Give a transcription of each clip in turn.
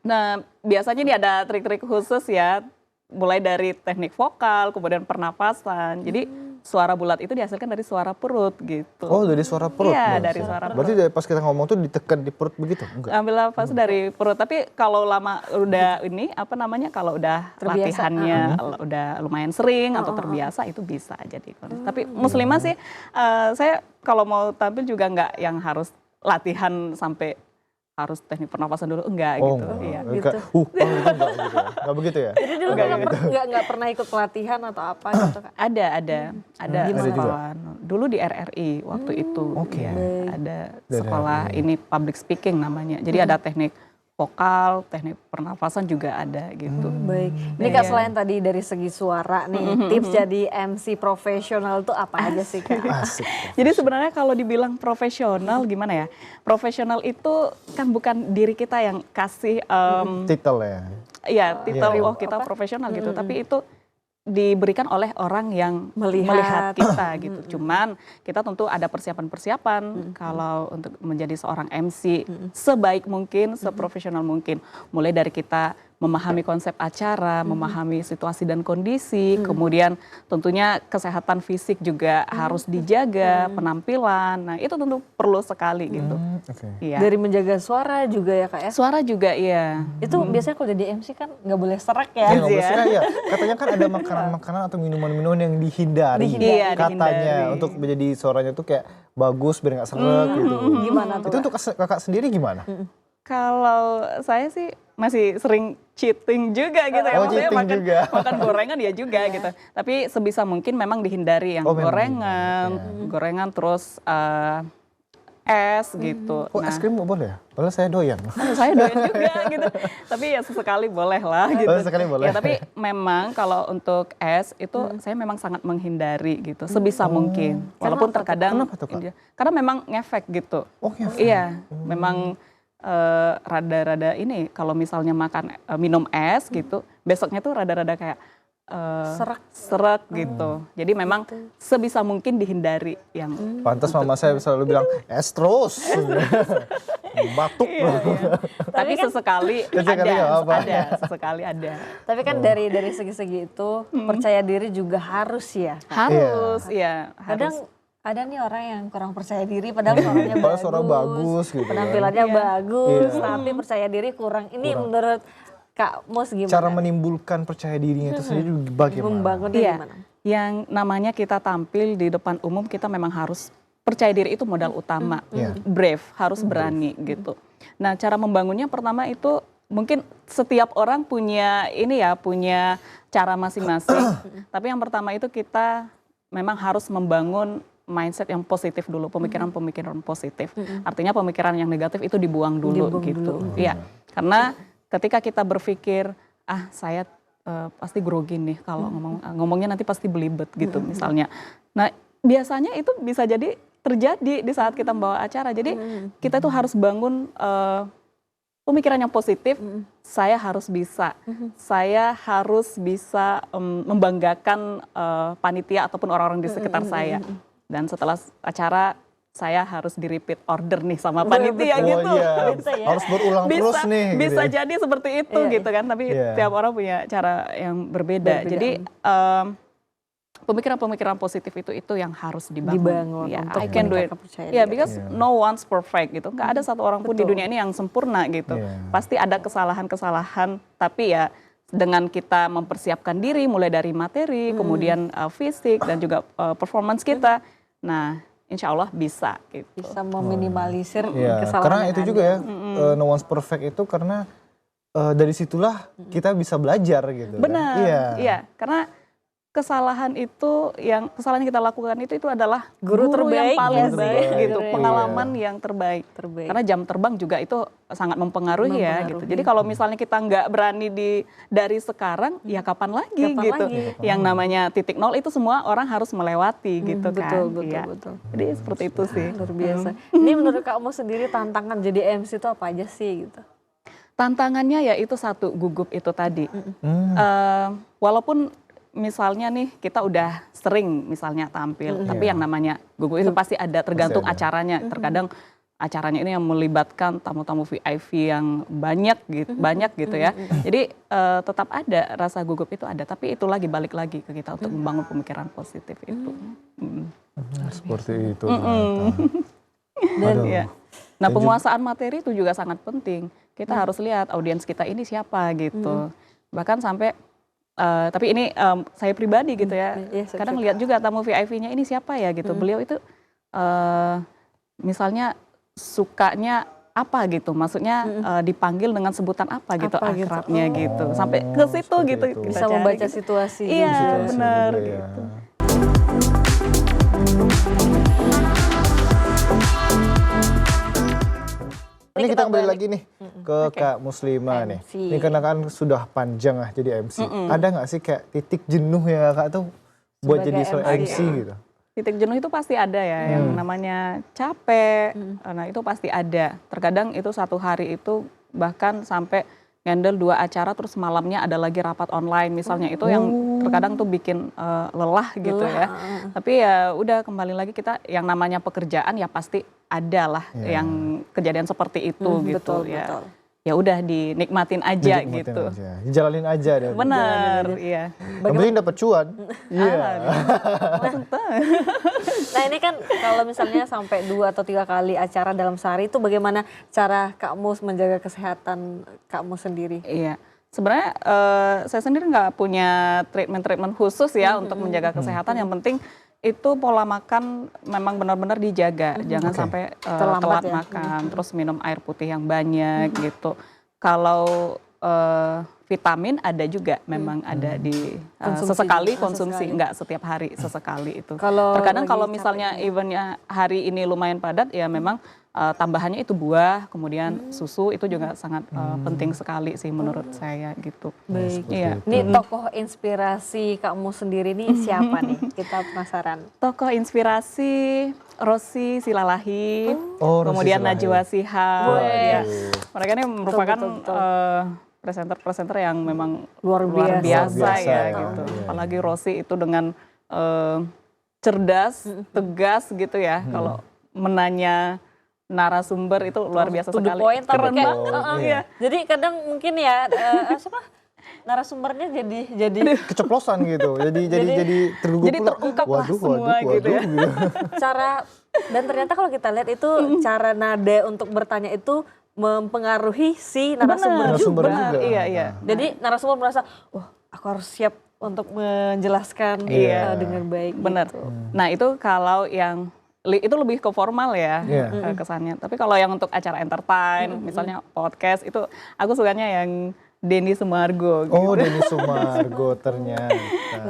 Nah, biasanya nih ada trik-trik khusus ya, mulai dari teknik vokal, kemudian pernafasan. Jadi suara bulat itu dihasilkan dari suara perut gitu. Oh, dari suara perut? Iya, Bang? dari suara perut. Berarti pas kita ngomong tuh ditekan di perut begitu? Enggak? Ambil nafas dari perut, tapi kalau lama udah ini apa namanya, kalau udah Terbiasa. latihannya udah lumayan sering atau terbiasa itu bisa jadi. Tapi muslimah sih, saya kalau mau tampil juga nggak yang harus latihan sampai harus teknik pernapasan dulu, enggak gitu. Iya. Gitu. Itu enggak gitu ya? Enggak begitu ya? Jadi dulu nggak pernah ikut pelatihan atau apa gitu Kak? Ada Gimana? sekolah. Dulu di RRI waktu itu. Oke. Ya, ada Dari sekolah RRI. ini public speaking namanya. Jadi ada teknik vokal, teknik pernafasan juga ada gitu. Baik. Ini Kak selain tadi dari segi suara nih, tips jadi MC profesional tuh apa aja sih Kak? Asik. Jadi sebenarnya kalau dibilang profesional gimana ya? Profesional itu kan bukan diri kita yang kasih Titel ya? iya titel Iya. oh kita profesional gitu, tapi itu diberikan oleh orang yang Melihat. melihat kita gitu. Cuman kita tentu ada persiapan-persiapan kalau untuk menjadi seorang MC sebaik mungkin, seprofesional mungkin. Mulai dari kita memahami konsep acara, memahami situasi dan kondisi, kemudian tentunya kesehatan fisik juga harus dijaga, penampilan. Nah, itu tentu perlu sekali gitu. Oke. Iya. Dari menjaga suara juga ya Kak ya? Suara juga iya. Itu biasanya kalau jadi MC kan nggak boleh serak ya? Iya, nggak boleh serak ya. Katanya kan ada makanan-makanan atau minuman-minuman yang dihindari. Iya, Katanya dihindari. untuk menjadi suaranya tuh kayak bagus biar nggak seret gitu. Gimana tuh Itu Kak? untuk kakak sendiri gimana? Kalau saya sih masih sering cheating juga gitu ya. Oh, Maksudnya cheating juga. makan gorengan ya juga gitu. Tapi sebisa mungkin memang dihindari yang Oh, memang gorengan terus es gitu. Oh, es krim boleh ya? Padahal saya doyan. Saya doyan juga gitu. Tapi ya sesekali boleh lah gitu. Oh, sesekali boleh. Ya, tapi memang kalau untuk es itu saya memang sangat menghindari gitu sebisa mungkin. Walaupun terkadang Kenapa tuh, Kak? karena memang ngefek gitu. Oh, ngefek. Iya, memang rada-rada ini kalau misalnya makan minum es gitu, besoknya tuh rada-rada kayak serak gitu. Jadi memang sebisa mungkin dihindari yang Pantas mama saya selalu bilang, es terus. Batuk. tapi sesekali Sesekali nggak apa-apa. sesekali ada. Tapi kan dari segi-segi itu percaya diri juga harus ya Kak? Harus, iya, Kadang harus. ada nih orang yang kurang percaya diri padahal suaranya Padahal bagus, suara bagus gitu kan. penampilannya bagus, Iya. tapi percaya diri kurang. Ini menurut Kak Mus gimana? Cara menimbulkan percaya dirinya itu sendiri bagaimana? Membangunnya Iya, gimana? yang namanya kita tampil di depan umum kita memang harus percaya diri itu modal utama. Iya. Brave, harus berani gitu. Nah, cara membangunnya pertama itu mungkin setiap orang punya ini ya, punya cara masing-masing. Tapi yang pertama itu kita memang harus membangun mindset yang positif dulu, pemikiran-pemikiran positif. Artinya pemikiran yang negatif itu dibuang dulu gitu. Iya. Karena ketika kita berpikir, saya pasti grogi nih kalau ngomongnya nanti pasti belibet gitu misalnya. Nah, biasanya itu bisa jadi terjadi di saat kita membawa acara. Jadi kita tuh harus bangun pemikiran yang positif. Saya harus bisa, saya harus bisa membanggakan panitia ataupun orang-orang di sekitar saya. Dan setelah acara saya harus di-repeat order nih sama panitia gitu. Oh iya, Bisa ya? harus berulang terus nih. Bisa gitu ya. jadi seperti itu Iya, gitu kan. Tapi tiap orang punya cara yang berbeda. Jadi pemikiran-pemikiran positif itu yang harus dibangun. Ya, untuk I can do it. meningkatkan percaya Ya, diri. because no one's perfect gitu. Nggak ada satu orang pun di dunia ini yang sempurna gitu. Pasti ada kesalahan-kesalahan. Tapi ya dengan kita mempersiapkan diri mulai dari materi, kemudian fisik dan juga performance kita. Nah, insya Allah bisa gitu. Bisa meminimalisir Iya, kesalahan karena yang itu ada. juga ya, no one's perfect itu karena dari situlah kita bisa belajar gitu. Benar, Kan? iya. Karena kesalahan yang kita lakukan itu adalah Guru yang terbaik paling ya sih. baik gitu, Iya. pengalaman yang terbaik. Karena jam terbang juga itu sangat mempengaruhi ya gitu. Jadi kalau misalnya kita nggak berani dari sekarang, ya kapan lagi Kapan gitu. lagi? Yang namanya titik nol itu semua orang harus melewati gitu kan. Betul, Iya. betul. Jadi seperti itu sih. Luar biasa. Ini menurut kamu sendiri tantangan jadi MC itu apa aja sih gitu? Tantangannya ya itu satu, gugup itu tadi. Walaupun misalnya nih kita udah sering misalnya tampil, tapi yang namanya gugup itu pasti ada tergantung ada. acaranya. Terkadang acaranya ini yang melibatkan tamu-tamu VIP yang banyak gitu ya. Jadi tetap ada rasa gugup itu ada, tapi itu lagi balik lagi ke kita untuk membangun pemikiran positif itu. Seperti itu. Dan Ya. Nah, penguasaan materi itu juga sangat penting. Kita harus lihat audiens kita ini siapa gitu. Bahkan sampai tapi ini saya pribadi gitu ya. Kadang lihat juga tamu VIP-nya ini siapa ya gitu. Beliau itu misalnya sukanya apa gitu, maksudnya dipanggil dengan sebutan apa gitu Apa gitu. akrabnya gitu, sampai ke situ gitu itu. kita bisa cari membaca gitu. situasi. Iya juga. benar Juga ya. gitu. Ini Ini kita kita kembali balik. lagi nih ke Kak Muslimah nih. MC. Ini karena kan sudah panjang lah jadi MC. Ada nggak sih kayak titik jenuh ya Kak tuh buat Sebagai jadi seorang MC, MC gitu? Titik jenuh itu pasti ada ya, yang namanya capek, nah itu pasti ada. Terkadang itu satu hari itu bahkan sampai handle 2 acara terus malamnya ada lagi rapat online misalnya, itu yang terkadang tuh bikin lelah gitu ya. Tapi ya udah kembali lagi kita yang namanya pekerjaan ya pasti ada lah yang kejadian seperti itu gitu betul, ya. betul. Ya udah dinikmatin aja Dinikmatin gitu. aja. Jalanin aja deh. Benar, iya. Yang penting dapat cuan. Iya. Langsung tuh. Nah ini kan kalau misalnya sampai 2 atau 3 kali acara dalam sehari itu bagaimana cara Kak Mus menjaga kesehatan Kak Mus sendiri? Iya, sebenarnya saya sendiri nggak punya treatment khusus ya untuk menjaga kesehatan. Yang penting itu pola makan memang benar-benar dijaga, jangan Oke. sampai Terlambat telat ya. makan, terus minum air putih yang banyak gitu. Kalau vitamin ada juga, memang ada di Konsumsi sesekali juga, konsumsi, sesekali. nggak setiap hari, sesekali itu. Kalau Terkadang lagi kalau capek misalnya gitu. eventnya hari ini lumayan padat, ya memang tambahannya itu buah, kemudian susu itu juga sangat penting sekali sih menurut saya gitu. Baik. Iya. Ini tokoh inspirasi Kak Mus sendiri nih siapa nih? Kita penasaran. Tokoh inspirasi Rosi Silalahi, Oh, Rosi kemudian Silalahi. Najwa Shihab. Ya. Mereka ini merupakan betul. presenter-presenter yang memang Luar luar biasa. biasa Luar biasa ya ya. gitu. Iya. Apalagi Rosi itu dengan cerdas, tegas gitu ya. Kalau menanya narasumber itu luar biasa To the sekali. point, tapi Keren kayak, banget. iya. Iya. Jadi kadang mungkin ya siapa narasumbernya jadi Keceplosan gitu. Jadi terguguk Jadi pula. terungkap lah Waduh, semua gitu ya. cara, dan ternyata kalau kita lihat itu cara nada untuk bertanya itu mempengaruhi si narasumber Narasumber juga. juga. Iya, iya. Jadi narasumber merasa, wah aku harus siap untuk menjelaskan Iya. dengan baik. Benar. gitu. Nah itu kalau yang itu lebih ke formal ya Iya. kesannya. Tapi kalau yang untuk acara entertain, misalnya podcast itu aku sukanya yang Denny Sumargo. Gitu. Oh, Denny Sumargo ternyata.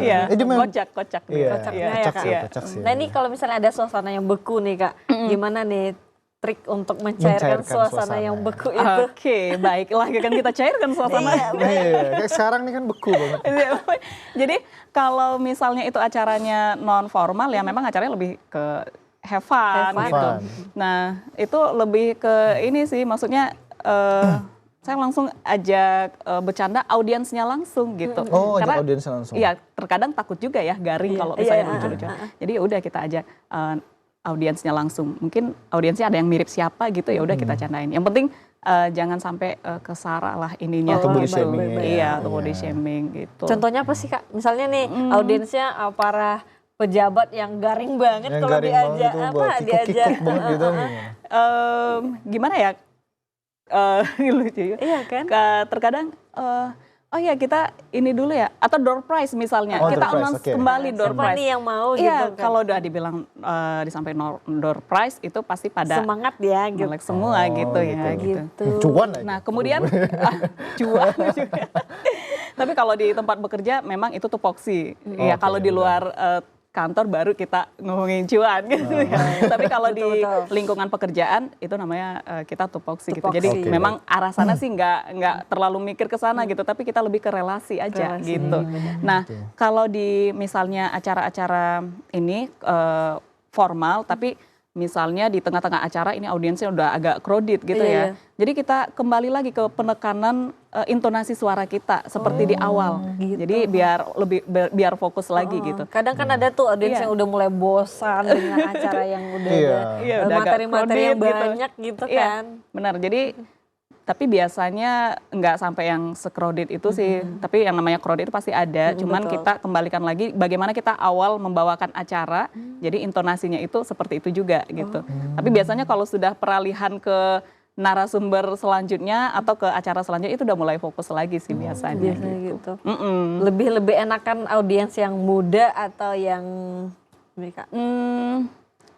Iya. Dia memang Kocak. Iya, Kocaknya ya, kocak Kak. sih, Iya. kocak sih. Nah ini kalau misalnya ada suasana yang beku nih Kak, gimana nih trik untuk mencairkan suasana yang beku itu? Oke, baiklah kan kita cairkan suasana. Iya, kayak sekarang nih kan beku banget. Jadi kalau misalnya itu acaranya non formal ya memang acaranya lebih ke have fun, Have fun. gitu. Fun. Nah itu lebih ke ini sih maksudnya saya langsung ajak bercanda audiensnya langsung gitu. Oh, ajak audiensnya langsung. Iya terkadang takut juga ya garing kalau misalnya lucu-lucuan. Jadi ya udah kita ajak audiensnya langsung. Mungkin audiensnya ada yang mirip siapa gitu ya udah kita candain. Yang penting jangan sampai kesara lah ininya. Atau body gitu. shaming ya. Iya, atau body Iya. shaming gitu. Contohnya apa sih Kak? Misalnya nih audiensnya para pejabat yang garing banget Yang kalau garing banget diajak itu apa buat diajak kikuk-kikuk banget gitu. Gimana ya? Lucu ya. Iya kan? Terkadang oh ya kita ini dulu ya atau door prize misalnya. Oh, kita door prize, announce oke. kembali door Siapa prize. nih yang mau Iya, gitu kan? kalau udah dibilang disampaikan door prize itu pasti pada Semangat ya gitu. melek semua gitu ya gitu. Gitu. Cuan lagi. Nah kemudian cuan juga. Tapi kalau di tempat bekerja memang itu tupoksi. Ya Oke, kalau di luar kantor baru kita ngomongin cuan gitu ya. Tapi kalau di Betul. lingkungan pekerjaan itu namanya kita tupoksi gitu. Tupoksi. Jadi Oke. memang arah sana sih nggak terlalu mikir ke sana gitu. Tapi kita lebih ke relasi aja Relasi, gitu. Nah kalau di misalnya acara-acara ini formal tapi misalnya di tengah-tengah acara ini audiensnya udah agak crowded gitu Iya, ya. Jadi kita kembali lagi ke penekanan intonasi suara kita seperti di awal. gitu. Jadi biar fokus lagi gitu. Kadang kan ada tuh audiens Iya. yang udah mulai bosan dengan acara yang udah Iya. ada Iya, udah agak materi-materi yang crowded gitu. banyak gitu Iya, kan. benar. Jadi tapi biasanya nggak sampai yang se-crowded itu sih. Tapi yang namanya crowded itu pasti ada. Cuman betul. kita kembalikan lagi bagaimana kita awal membawakan acara. Jadi intonasinya itu seperti itu juga gitu. Tapi biasanya kalau sudah peralihan ke narasumber selanjutnya atau ke acara selanjutnya itu udah mulai fokus lagi sih biasanya. Biasanya gitu. Mm-mm. Lebih enakan audiens yang muda atau yang mereka?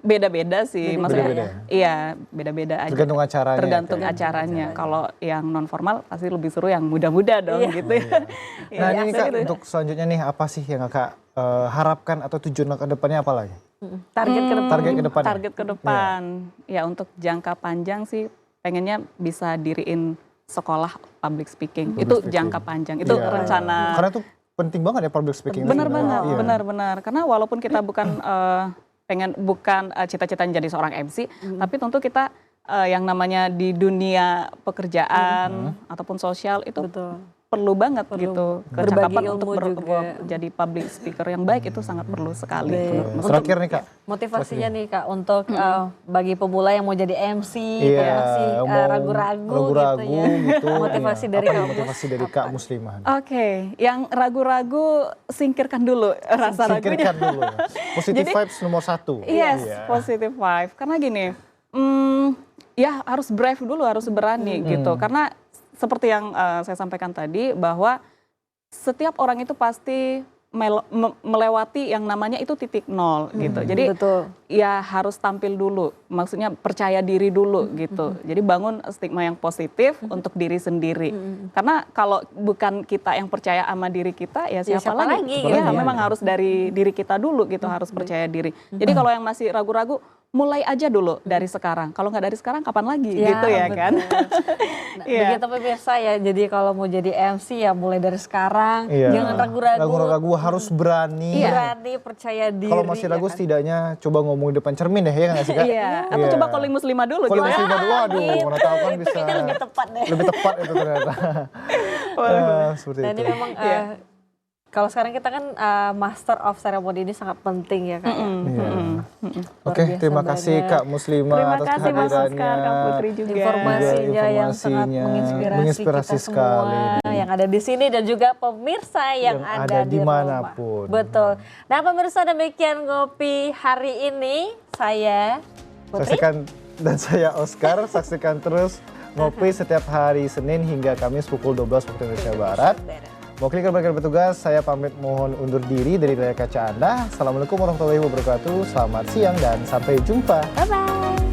Beda-beda sih, maksudnya Beda-beda. iya beda-beda aja. Tergantung acaranya. Tergantung kan? acaranya. Kalau yang non formal pasti lebih seru yang muda-muda dong gitu ya. Nah Iya, ini gitu. Kak, untuk selanjutnya nih apa sih yang Kakak harapkan atau tujuan ke depannya apa lagi? Target ke depan. Target ke depan. Target ke depan. Ya untuk jangka panjang sih pengennya bisa diriin sekolah public speaking. Itu speaking. jangka panjang. Itu Iya. rencana. Karena itu penting banget ya public speaking. Benar-benar, Iya. benar-benar. Karena walaupun kita bukan bukan cita-citanya jadi seorang MC, tapi tentu kita yang namanya di dunia pekerjaan ataupun sosial itu Betul. perlu banget gitu berbagi kecakapan ilmu untuk juga. jadi public speaker yang baik itu sangat perlu sekali. Baik. Terakhir nih Kak. Motivasinya nih Kak untuk bagi pemula yang mau jadi MC, Iya, yang masih mau ragu-ragu ragu-ragu gitu ya. gitu. Motivasi Iya. dari Apa nih kamu. motivasi dari Kak Muslimah? Oke, yang ragu-ragu singkirkan dulu rasa ragunya. Singkirkan dulu ya. Positive vibes nomor 1. Yes, Iya. positive vibe. Karena gini, ya harus brave dulu, harus berani gitu. Karena seperti yang saya sampaikan tadi bahwa setiap orang itu pasti melewati yang namanya itu titik nol gitu. Jadi Betul. ya harus tampil dulu, maksudnya percaya diri dulu gitu. Jadi bangun stigma yang positif untuk diri sendiri. Karena kalau bukan kita yang percaya sama diri kita, ya siapa, siapa lagi, lagi? gitu Ya ya. memang harus dari diri kita dulu gitu, harus percaya diri. Jadi kalau yang masih ragu-ragu, mulai aja dulu dari sekarang. Kalau nggak dari sekarang, kapan lagi? Gitu ya betul. kan? Nah, Iya. begitu pemirsa ya, jadi kalau mau jadi MC ya mulai dari sekarang, Iya. jangan ragu-ragu, Ragu-ragu harus berani. berani, percaya diri. Kalau masih ragu ya kan? setidaknya coba ngomong di depan cermin deh ya nggak sih Kak? Iya. Atau Iya. coba calling muslimah dulu Kalau gitu ya. muslimah dulu, aduh, mana tahu kan Itu bisa. kayaknya lebih tepat deh. Lebih tepat itu ternyata. Seperti Nah itu. ini memang kalau sekarang kita kan master of ceremony ini sangat penting ya Kak. Ya. Iya. Luar Oke, biasa terima kasih banget. Kak Muslimah Terima atas kasih Mas kehadirannya. Oscar, Kak Putri juga. Informasinya yang sangat informasinya menginspirasi kita sekali. semua yang ada di sini dan juga pemirsa yang ada di dimanapun. rumah. Betul. Nah pemirsa demikian ngopi hari ini saya Putri. Saksikan dan saya Oscar, saksikan terus ngopi setiap hari Senin hingga Kamis pukul 12 waktu Indonesia Barat. Mewakili rekan bertugas, saya pamit mohon undur diri dari layar kaca Anda. Assalamualaikum warahmatullahi wabarakatuh. Selamat siang dan sampai jumpa. Bye bye.